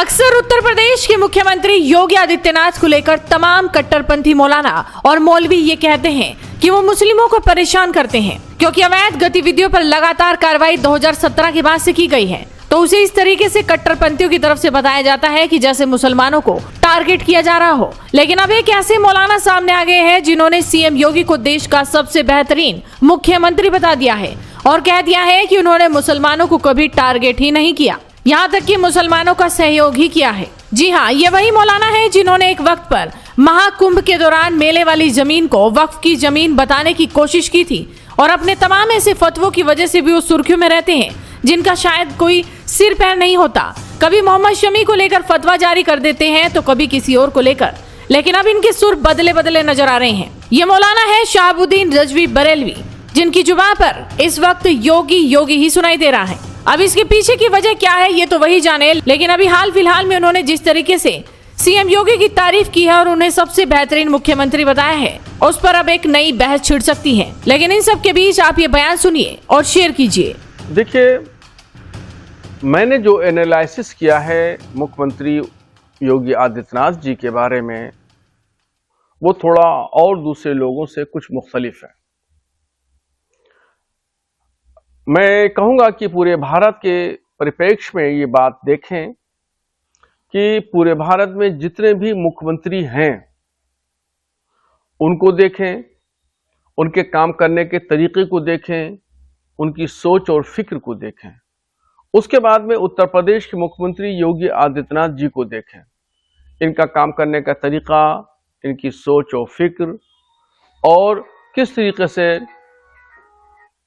अक्सर उत्तर प्रदेश के मुख्यमंत्री योगी आदित्यनाथ को लेकर तमाम कट्टरपंथी मौलाना और मौलवी ये कहते हैं कि वो मुस्लिमों को परेशान करते हैं क्योंकि अवैध गतिविधियों पर लगातार कार्रवाई 2017 के बाद से की गई है। तो उसे इस तरीके से कट्टरपंथियों की तरफ से बताया जाता है कि जैसे मुसलमानों को टारगेट किया जा रहा हो। लेकिन अब एक ऐसे मौलाना सामने आ गए हैं जिन्होंने सीएम योगी को देश का सबसे बेहतरीन मुख्यमंत्री बता दिया है और कह दिया है कि उन्होंने मुसलमानों को कभी टारगेट ही नहीं किया, यहाँ तक कि मुसलमानों का सहयोग ही किया है। जी हाँ, ये वही मौलाना है जिन्होंने एक वक्त पर महाकुंभ के दौरान मेले वाली जमीन को वक्फ की जमीन बताने की कोशिश की थी और अपने तमाम ऐसे फतवों की वजह से भी वो सुर्खियों में रहते हैं जिनका शायद कोई सिर पैर नहीं होता। कभी मोहम्मद शमी को लेकर फतवा जारी कर देते हैं तो कभी किसी और को लेकर, लेकिन अब इनके सुर बदले बदले नजर आ रहे हैं। ये मौलाना है शहाबुद्दीन रजवी बरेलवी, जिनकी जुबान पर इस वक्त योगी योगी ही सुनाई दे रहा है। अब इसके पीछे की वजह क्या है ये तो वही जाने, लेकिन अभी हाल फिलहाल में उन्होंने जिस तरीके से सीएम योगी की तारीफ की है और उन्हें सबसे बेहतरीन मुख्यमंत्री बताया है, उस पर अब एक नई बहस छिड़ सकती है। लेकिन इन सब के बीच आप ये बयान सुनिए और शेयर कीजिए। देखिए, मैंने जो एनालिसिस किया है मुख्यमंत्री योगी आदित्यनाथ जी के बारे में, वो थोड़ा और दूसरे लोगों से कुछ मुख्तलिफ है। मैं कहूंगा कि पूरे भारत के परिप्रेक्ष्य में ये बात देखें कि पूरे भारत में जितने भी मुख्यमंत्री हैं उनको देखें, उनके काम करने के तरीके को देखें, उनकी सोच और फिक्र को देखें। उसके बाद में उत्तर प्रदेश के मुख्यमंत्री योगी आदित्यनाथ जी को देखें, इनका काम करने का तरीका, इनकी सोच और फिक्र और किस तरीके से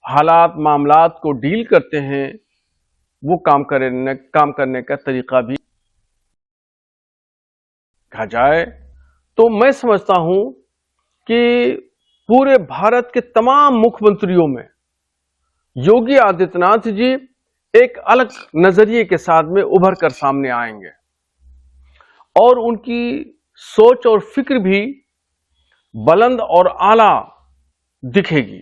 हालात मामलात को डील करते हैं, वो काम करने का तरीका भी कहा जाए तो मैं समझता हूं कि पूरे भारत के तमाम मुख्यमंत्रियों में योगी आदित्यनाथ जी एक अलग नजरिए के साथ में उभर कर सामने आएंगे और उनकी सोच और फिक्र भी बुलंद और आला दिखेगी।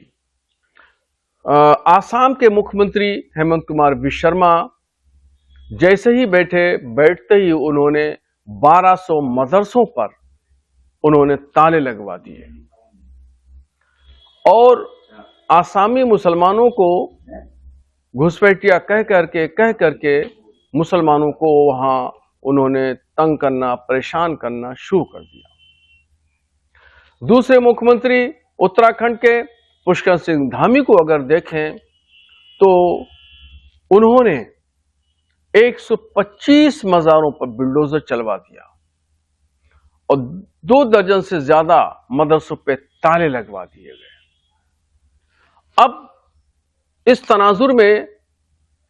आसाम के मुख्यमंत्री हेमंत कुमार विश्वकर्मा जैसे ही बैठते ही उन्होंने 1200 मदरसों पर उन्होंने ताले लगवा दिए और आसामी मुसलमानों को घुसपैठिया कह करके मुसलमानों को वहां उन्होंने तंग करना, परेशान करना शुरू कर दिया। दूसरे मुख्यमंत्री उत्तराखंड के पुष्कर सिंह धामी को अगर देखें तो उन्होंने 125 मज़ारों पर बुलडोजर चलवा दिया और 2 दर्जन से ज्यादा मदरसों पे ताले लगवा दिए गए। अब इस तनाजुर में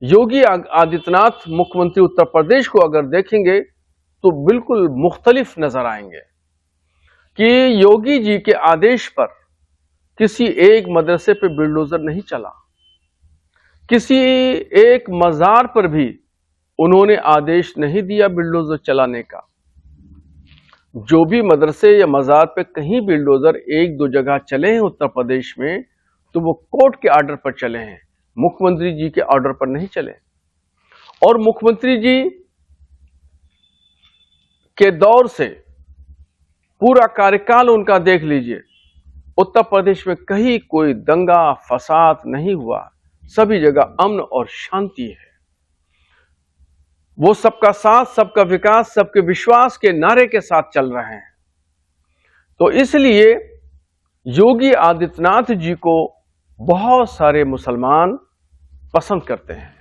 योगी आदित्यनाथ मुख्यमंत्री उत्तर प्रदेश को अगर देखेंगे तो बिल्कुल मुख्तलिफ नजर आएंगे कि योगी जी के आदेश पर किसी एक मदरसे पे बुलडोजर नहीं चला, किसी एक मजार पर भी उन्होंने आदेश नहीं दिया बुलडोजर चलाने का। जो भी मदरसे या मजार पे कहीं बुलडोजर 1-2 जगह चले हैं उत्तर प्रदेश में तो वो कोर्ट के ऑर्डर पर चले हैं, मुख्यमंत्री जी के ऑर्डर पर नहीं चले। और मुख्यमंत्री जी के दौर से पूरा कार्यकाल उनका देख लीजिए, उत्तर प्रदेश में कहीं कोई दंगा फसाद नहीं हुआ, सभी जगह अमन और शांति है। वो सबका साथ, सबका विकास, सबके विश्वास के नारे के साथ चल रहे हैं। तो इसलिए योगी आदित्यनाथ जी को बहुत सारे मुसलमान पसंद करते हैं।